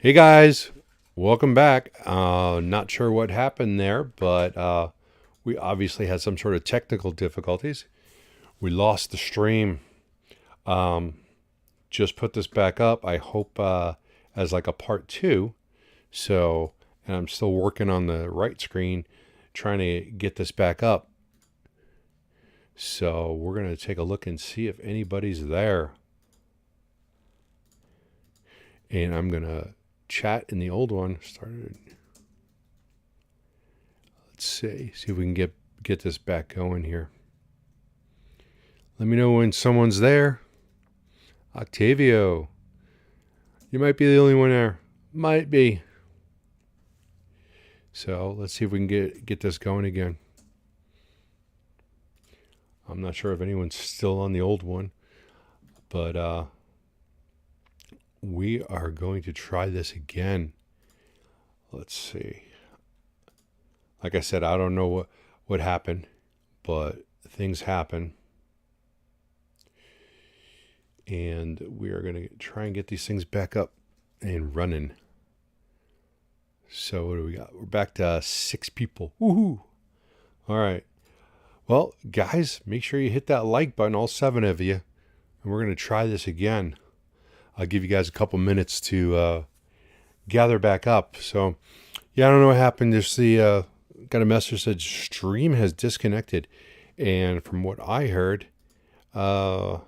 Hey guys, welcome back. Not sure what happened there, but we obviously had some sort of technical difficulties. We lost the stream. Um, just put this back up. I hope as like a part two. So, and I'm still working on the right screen, trying to get this back up. So we're gonna take a look and see if anybody's there. And I'm gonna chat in the old one. Started. Let's see if we can get this back going here. Let me know when someone's there. Octavio, you might be the only one there. Might be. So let's see if we can get this going again. I'm not sure if anyone's still on the old one, but we are going to try this again. Let's see. Like I said, I don't know what happened, but things happen. And we are going to try and get these things back up and running. So what do we got? We're back to 6 people. Woohoo! All right. Well, guys, make sure you hit that like button, all 7 of you. And we're going to try this again. I'll give you guys a couple minutes to gather back up. So, yeah, I don't know what happened. Just got a message that stream has disconnected. And from what I heard, there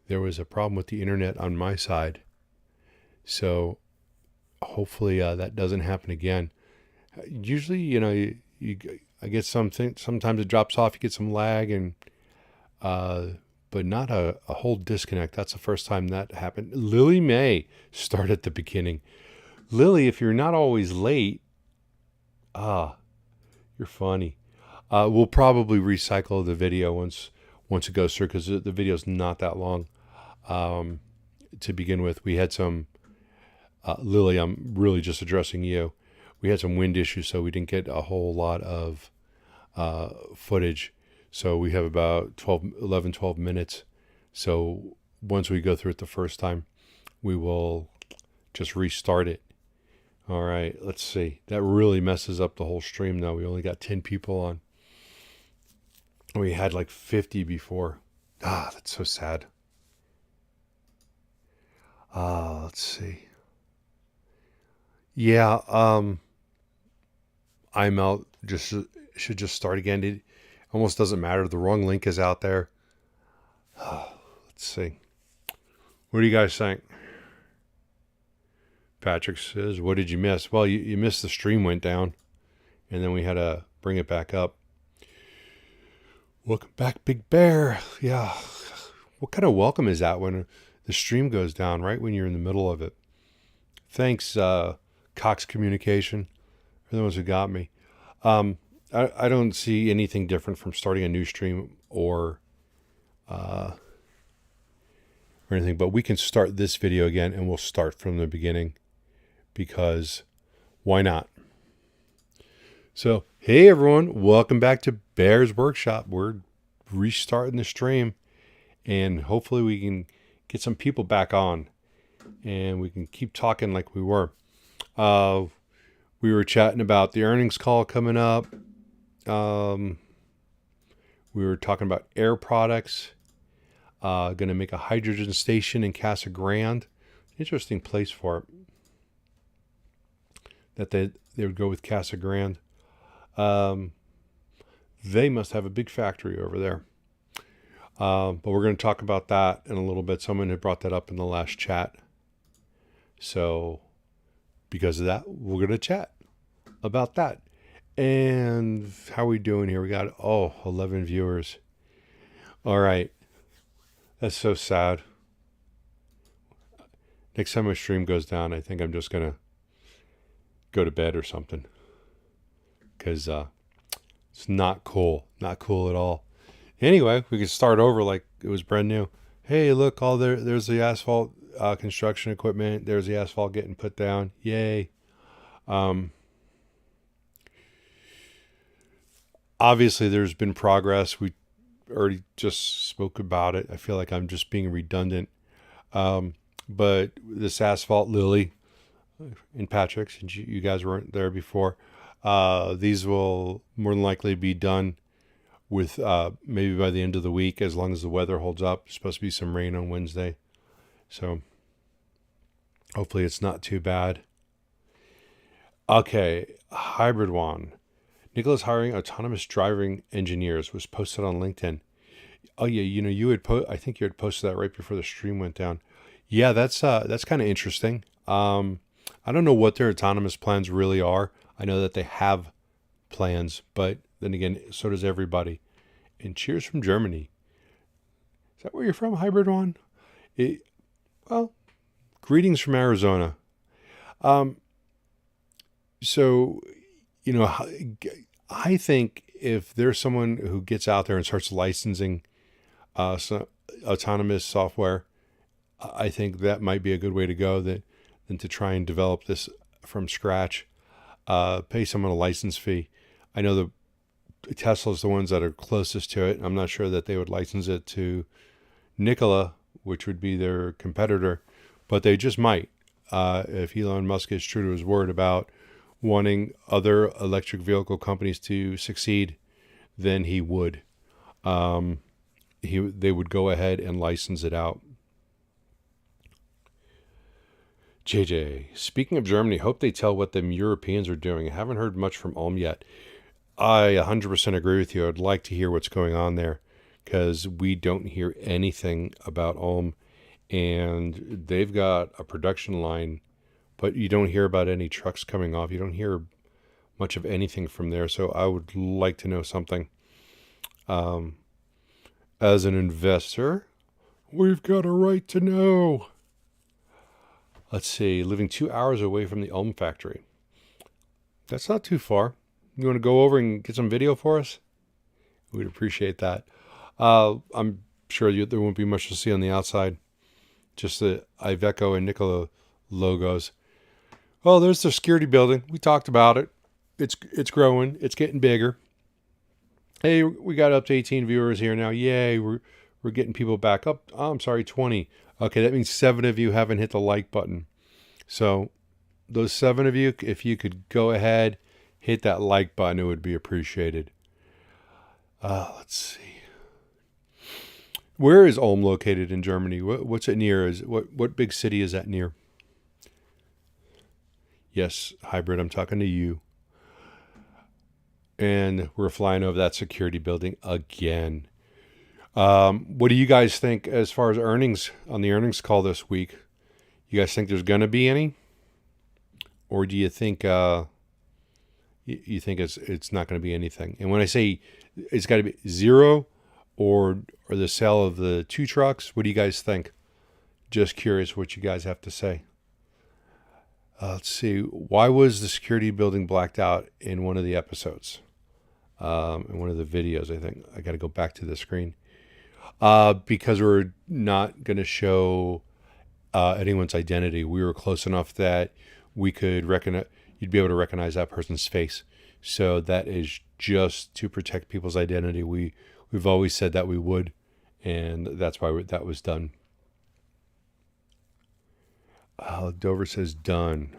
was a problem with the internet on my side. So hopefully that doesn't happen again. Usually, I get something. Sometimes it drops off. You get some lag, and but not a whole disconnect. That's the first time that happened. Lily May, start at the beginning. Lily, if you're not always late, you're funny. We'll probably recycle the video once it goes through, because the video's not that long. To begin with, we had some. Lily, I'm really just addressing you. We had some wind issues, so we didn't get a whole lot of footage. So we have about 12 minutes. So once we go through it the first time, we will just restart it. All right, let's see. That really messes up the whole stream, though. We only got 10 people on. We had like 50 before. That's so sad. Let's see. Yeah, I'm out. Should just start again. It almost doesn't matter. The wrong link is out there. Let's see. What do you guys think? Patrick says, "What did you miss?" Well, you missed the stream went down, and then we had to bring it back up. Welcome back, Big Bear. Yeah. What kind of welcome is that when the stream goes down right when you're in the middle of it? Thanks, Cox Communication, for the ones who got me. I don't see anything different from starting a new stream or anything, but we can start this video again, and we'll start from the beginning, because why not? So, hey everyone, welcome back to Bear's Workshop. We're restarting the stream, and hopefully we can get some people back on, and we can keep talking like we were. We were chatting about the earnings call coming up. We were talking about air products. Going to make a hydrogen station in Casa Grande. Interesting place for it. That they would go with Casa Grande. They must have a big factory over there. But we're going to talk about that in a little bit. Someone had brought that up in the last chat. So because of that, we're going to chat about that. And how are we doing here? We got 11 viewers. All right. That's so sad. Next time my stream goes down, I think I'm just going to go to bed or something, because it's not cool. Not cool at all. Anyway, we can start over like it was brand new. Hey, look, there's the asphalt construction equipment. There's the asphalt getting put down. Yay. Obviously, there's been progress. We already just spoke about it. I feel like I'm just being redundant. But this asphalt, Lily, in Patrick, since you guys weren't there before. These will more than likely be done with maybe by the end of the week, as long as the weather holds up. It's supposed to be some rain on Wednesday, so hopefully it's not too bad. Okay, hybrid one. Nikola's hiring autonomous driving engineers was posted on LinkedIn. Oh yeah, you had I think you had posted that right before the stream went down. Yeah, that's kind of interesting. I don't know what their autonomous plans really are. I know that they have plans, but then again, so does everybody. And cheers from Germany. Is that where you're from, hybrid one? Well, greetings from Arizona. So, I think if there's someone who gets out there and starts licensing autonomous software, I think that might be a good way to go than to try and develop this from scratch. Pay someone a license fee. I know the Tesla's the ones that are closest to it. I'm not sure that they would license it to Nikola, which would be their competitor, but they just might. If Elon Musk is true to his word about wanting other electric vehicle companies to succeed, then he would. They would go ahead and license it out. JJ, speaking of Germany, hope they tell what them Europeans are doing. I haven't heard much from Ulm yet. I 100% agree with you. I'd like to hear what's going on there, because we don't hear anything about Ulm, and they've got a production line, but you don't hear about any trucks coming off. You don't hear much of anything from there, so I would like to know something. As an investor, we've got a right to know. Let's see, living 2 hours away from the Ulm factory. That's not too far. You want to go over and get some video for us? We'd appreciate that. I'm sure there won't be much to see on the outside. Just the Iveco and Nikola logos. Oh, there's the security building. We talked about it. It's growing. It's getting bigger. Hey, we got up to 18 viewers here now. Yay, we're getting people back up. Oh, I'm sorry, 20. Okay, that means 7 of you haven't hit the like button. So those 7 of you, if you could go ahead, hit that like button, it would be appreciated. Let's see. Where is Ulm located in Germany? What's it near? What big city is that near? Yes, hybrid, I'm talking to you. And we're flying over that security building again. What do you guys think as far as earnings on the earnings call this week? You guys think there's going to be any? Or do you think you think it's not going to be anything? And when I say it's got to be zero or the sale of the 2 trucks, what do you guys think? Just curious what you guys have to say. Let's see. Why was the security building blacked out in one of the episodes? In one of the videos, I think. I got to go back to the screen. Because we're not going to show anyone's identity. We were close enough that we could recognize, you'd be able to recognize that person's face. So that is just to protect people's identity. We've always said that we would, and that's why that was done. Dover says done.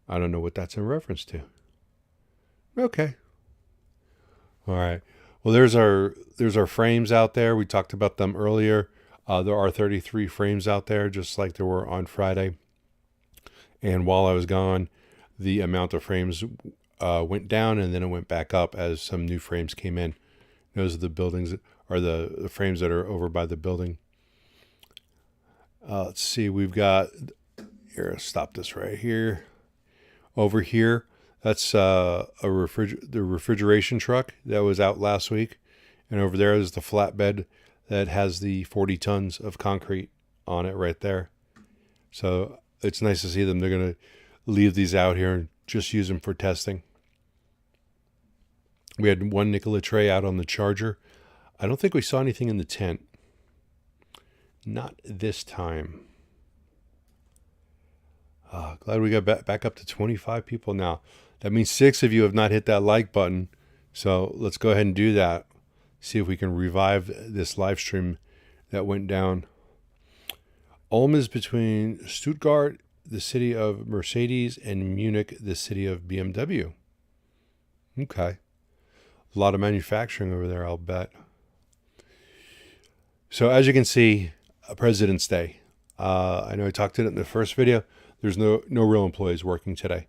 I don't know what that's in reference to. Okay. All right. Well, there's our frames out there. We talked about them earlier. There are 33 frames out there, just like there were on Friday. And while I was gone, the amount of frames went down, and then it went back up as some new frames came in. Those are the buildings, or the frames that are over by the building. Let's see. We've got here. Stop this right here. Over here. That's the refrigeration truck that was out last week. And over there is the flatbed that has the 40 tons of concrete on it right there. So it's nice to see them. They're going to leave these out here and just use them for testing. We had one Nikola tray out on the charger. I don't think we saw anything in the tent. Not this time. Glad we got back up to 25 people now. That means 6 of you have not hit that like button. So let's go ahead and do that. See if we can revive this live stream that went down. Ulm is between Stuttgart, the city of Mercedes, and Munich, the city of BMW. Okay. A lot of manufacturing over there, I'll bet. So as you can see, President's Day. I know I talked in the first video. There's no real employees working today.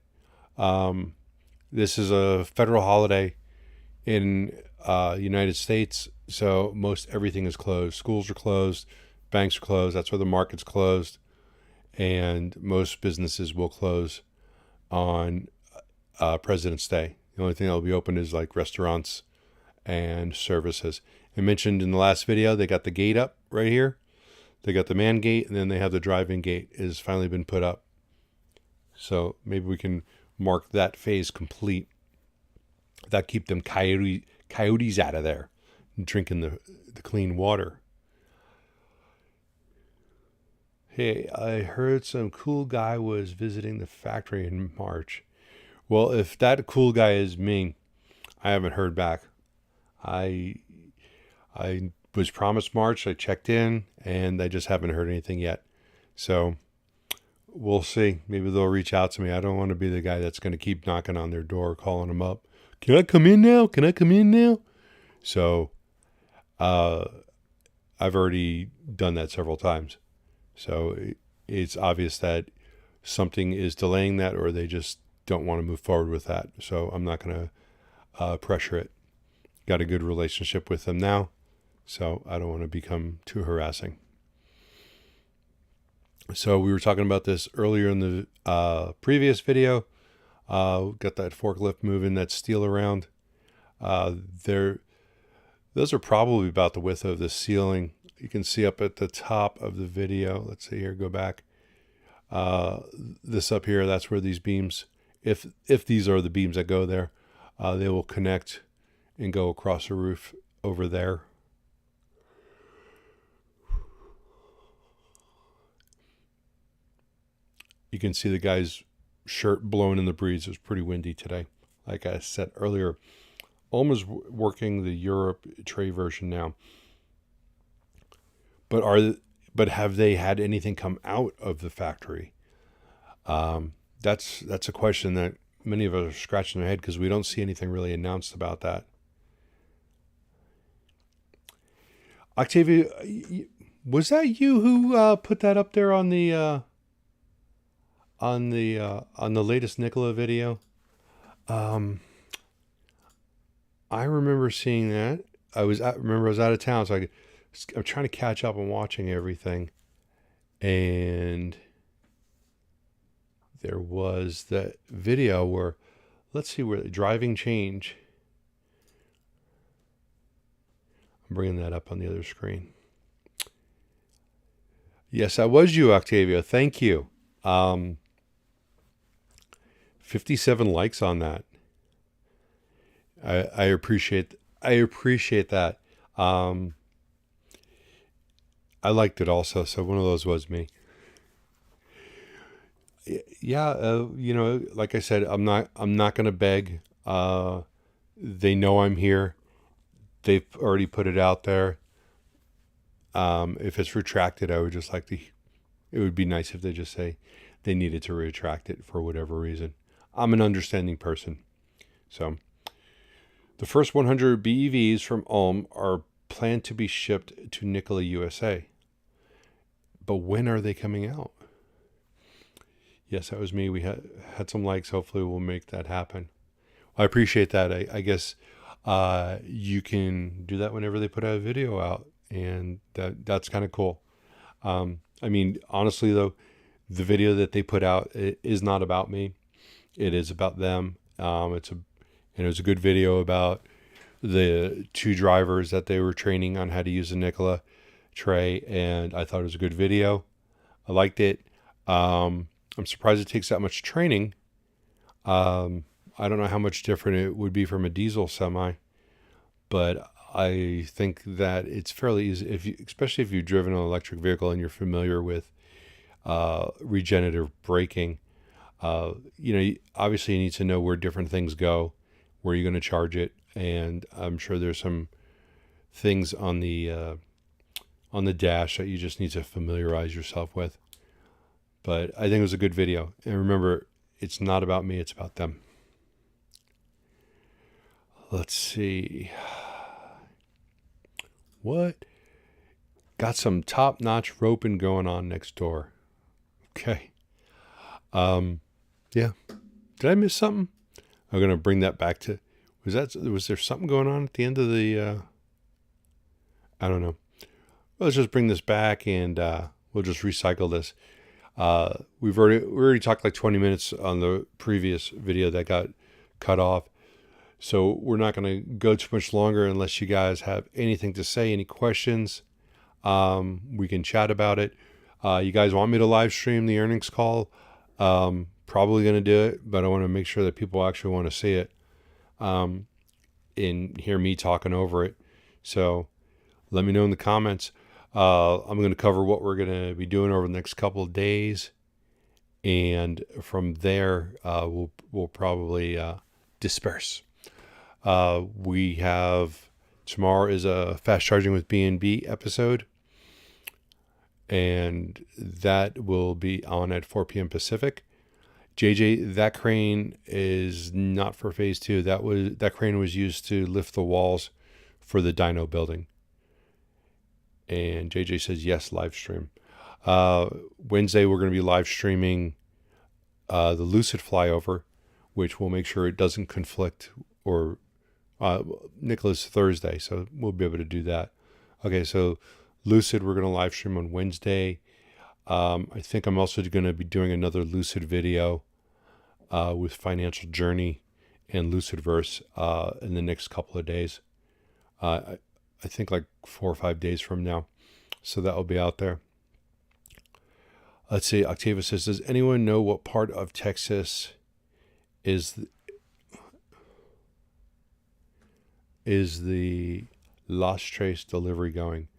This is a federal holiday in United States, so most everything is closed. Schools are closed, banks are closed. That's where the market's closed, and most businesses will close on President's Day. The only thing that will be open is like restaurants and services. I mentioned in the last video, they got the gate up right here. They got the man gate, and then they have the drive-in gate is finally been put up. So maybe we can mark that phase complete. That keep them coyotes out of there and drinking the clean water. Hey, I heard some cool guy was visiting the factory in March. Well, if that cool guy is me, I haven't heard back. I was promised March. I checked in, and I just haven't heard anything yet. So we'll see. Maybe they'll reach out to me. I don't want to be the guy that's going to keep knocking on their door, calling them up. Can I come in now? Can I come in now? So I've already done that several times. So it's obvious that something is delaying that, or they just don't want to move forward with that. So I'm not going to pressure it. Got a good relationship with them now, so I don't want to become too harassing. So we were talking about this earlier in the previous video. Got that forklift moving that steel around. Those are probably about the width of the ceiling. You can see up at the top of the video. Let's see here, go back. This up here, that's where these beams, if these are the beams that go there, they will connect and go across the roof over there. You can see the guy's shirt blowing in the breeze. It was pretty windy today. Like I said earlier, Ulm is working the Europe tray version now. But have they had anything come out of the factory? That's a question that many of us are scratching their head because we don't see anything really announced about that. Octavia, was that you who put that up there on the latest Nikola video? I remember seeing that. I was out of town, so I'm trying to catch up on watching everything, and there was that video where, let's see where the driving change. I'm bringing that up on the other screen. Yes, that was you, Octavia. Thank you. 57 likes on that. I appreciate that. I liked it also, so one of those was me. Yeah, like I said, I'm not going to beg. They know I'm here. They've already put it out there. If it's retracted, I would just like to. It would be nice if they just say they needed to retract it for whatever reason. I'm an understanding person. So, the first 100 BEVs from Ulm are planned to be shipped to Nikola, USA. But when are they coming out? Yes, that was me. We had some likes. Hopefully we'll make that happen. I appreciate that. I guess you can do that whenever they put a video out, and that's kind of cool. I mean, honestly though, the video that they put out is not about me. It is about them. It was a good video about the two drivers that they were training on how to use the Nikola tray, and I thought it was a good video. I liked it. I'm surprised it takes that much training. I don't know how much different it would be from a diesel semi, but I think that it's fairly easy, especially if you've driven an electric vehicle and you're familiar with regenerative braking. Obviously you need to know where different things go, where you're going to charge it, and I'm sure there's some things on the on the dash that you just need to familiarize yourself with. But I think it was a good video. And remember, it's not about me, it's about them. Let's see. What? Got some top-notch roping going on next door. Okay. Yeah. Did I miss something? I'm going to bring that back to... Was there something going on at the end of the... I don't know. Well, let's just bring this back and we'll just recycle this. We already talked like 20 minutes on the previous video that got cut off. So we're not going to go too much longer unless you guys have anything to say, any questions. We can chat about it. You guys want me to live stream the earnings call? Probably going to do it, but I want to make sure that people actually want to see it and hear me talking over it. So let me know in the comments. I'm going to cover what we're going to be doing over the next couple of days. And from there, we'll probably disperse. We have tomorrow is a fast charging with B&B episode, and that will be on at 4 p.m. Pacific. JJ, that crane is not for phase 2. That crane was used to lift the walls for the dyno building. And JJ says yes, live stream. Wednesday we're going to be live streaming the Lucid Flyover, which will make sure it doesn't conflict, or Nikola's Thursday, so we'll be able to do that. Okay, so Lucid we're going to live stream on Wednesday. I think I'm also going to be doing another Lucid video with Financial Journey and Lucidverse in the next couple of days. I think like 4 or 5 days from now. So that will be out there. Let's see. Octavia says, does anyone know what part of Texas is the Lost Trace delivery going?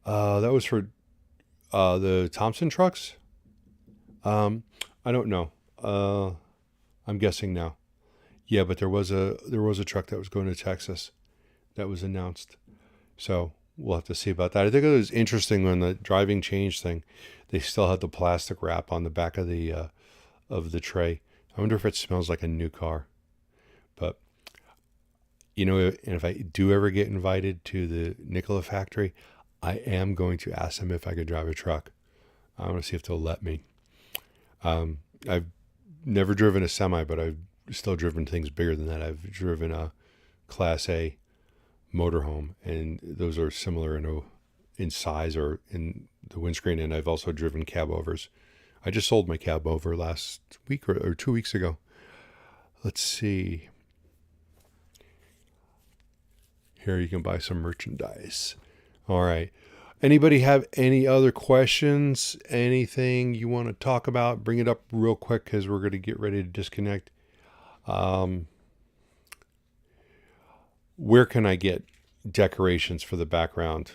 That was for the Thompson trucks. I don't know. I'm guessing now. Yeah, but there was a truck that was going to Texas that was announced. So we'll have to see about that. I think it was interesting when the driving change thing, they still had the plastic wrap on the back of the tray. I wonder if it smells like a new car. But, you know, and if I do ever get invited to the Nikola factory, I am going to ask them if I could drive a truck. I want to see if they'll let me. I've never driven a semi, but I've still driven things bigger than that. I've driven a Class A motorhome, and those are similar in size or in the windscreen, and I've also driven cab overs. I just sold my cab over last week or 2 weeks ago. Let's see. Here you can buy some merchandise. All right. Anybody have any other questions? Anything you want to talk about? Bring it up real quick because we're going to get ready to disconnect. Where can I get decorations for the background,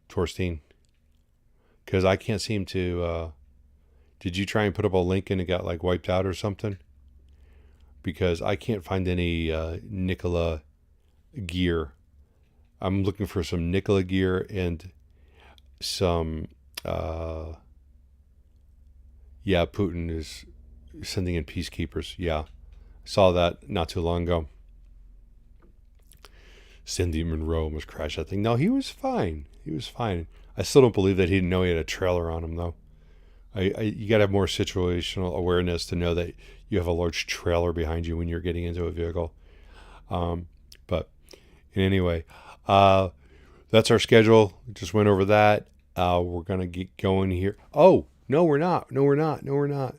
Torstein? Because I can't seem to... did you try and put up a link and it got like wiped out or something? Because I can't find any Nikola gear. I'm looking for some Nikola gear and some... yeah, Putin is sending in peacekeepers. Yeah, saw that not too long ago. Cindy Monroe almost crashed that thing. No, he was fine. He was fine. I still don't believe that he didn't know he had a trailer on him, though. You got to have more situational awareness to know that you have a large trailer behind you when you're getting into a vehicle. But anyway, that's our schedule. Just went over that. We're going to get going here. Oh, no, we're not. No, we're not. No, we're not.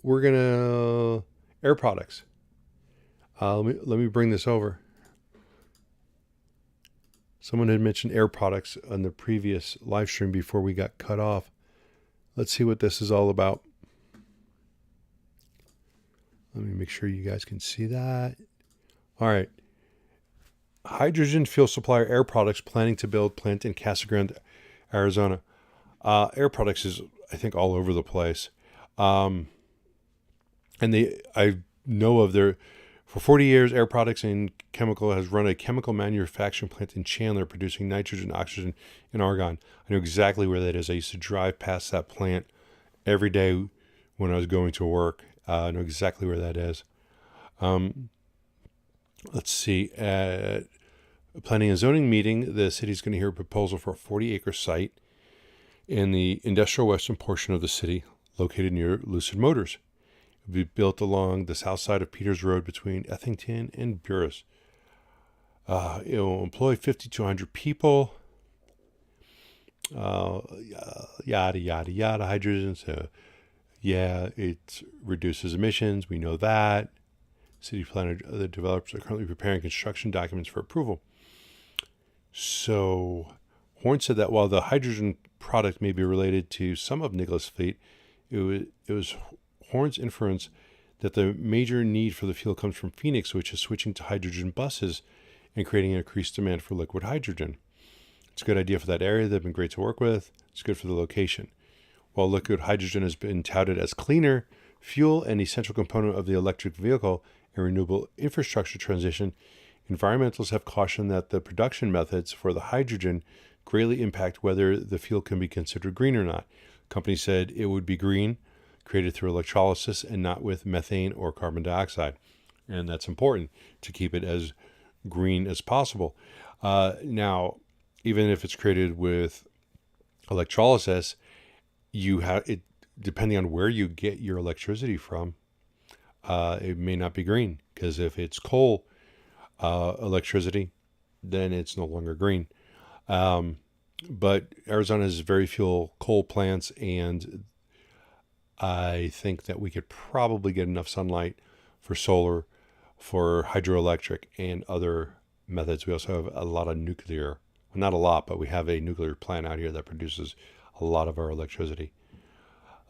We're going to... Air products. Let me bring this over. Someone had mentioned air products on the previous live stream before we got cut off. Let's see what this is all about. Let me make sure you guys can see that. All right. Hydrogen fuel supplier Air Products planning to build plant in Casa Grande, Arizona. Air Products is, I think, all over the place. And I know of For 40 years, Air Products and Chemical has run a chemical manufacturing plant in Chandler producing nitrogen, oxygen, and argon. I know exactly where that is. I used to drive past that plant every day when I was going to work. I know exactly where that is. Let's see. At planning and zoning meeting, the city is going to hear a proposal for a 40-acre site in the industrial western portion of the city, located near Lucid Motors. It will be built along the south side of Peters Road between Ethington and Burris. It will employ 5,200 people. Yada, yada, yada, hydrogen. So, yeah, it reduces emissions. We know that. City planner, the developers are currently preparing construction documents for approval. So, Horn said that while the hydrogen product may be related to some of Nikola's fleet, it was Horn's inference that the major need for the fuel comes from Phoenix, which is switching to hydrogen buses and creating an increased demand for liquid hydrogen. It's a good idea for that area. They've been great to work with. It's good for the location. While liquid hydrogen has been touted as cleaner fuel and essential component of the electric vehicle and renewable infrastructure transition, environmentalists have cautioned that the production methods for the hydrogen greatly impact whether the fuel can be considered green or not. The company said it would be green, created through electrolysis and not with methane or carbon dioxide. And that's important to keep it as green as possible. Now, even if it's created with electrolysis, you have it, depending on where you get your electricity from, it may not be green, because if it's coal electricity, then it's no longer green. But Arizona has very few coal plants, and I think that we could probably get enough sunlight for solar, for hydroelectric, and other methods. We also have a lot of nuclear. Well, not a lot, but we have a nuclear plant out here that produces a lot of our electricity.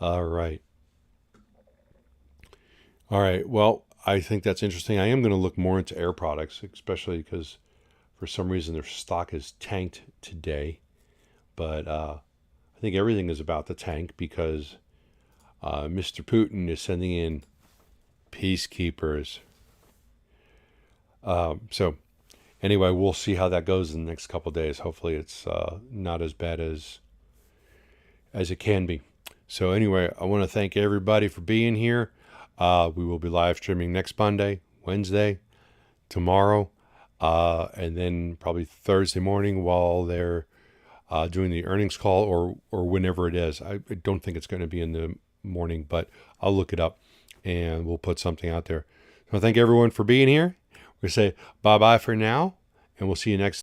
All right. Well, I think that's interesting. I am going to look more into Air Products, especially because for some reason their stock is tanked today. But I think everything is about to tank because Mr. Putin is sending in peacekeepers. So anyway, we'll see how that goes in the next couple of days. Hopefully it's not as bad as it can be. So anyway, I want to thank everybody for being here. We will be live streaming next Monday, Wednesday, tomorrow, and then probably Thursday morning while they're doing the earnings call, or whenever it is. I don't think it's going to be in the morning, but I'll look it up and we'll put something out there. So thank everyone for being here. We say bye-bye for now, and we'll see you next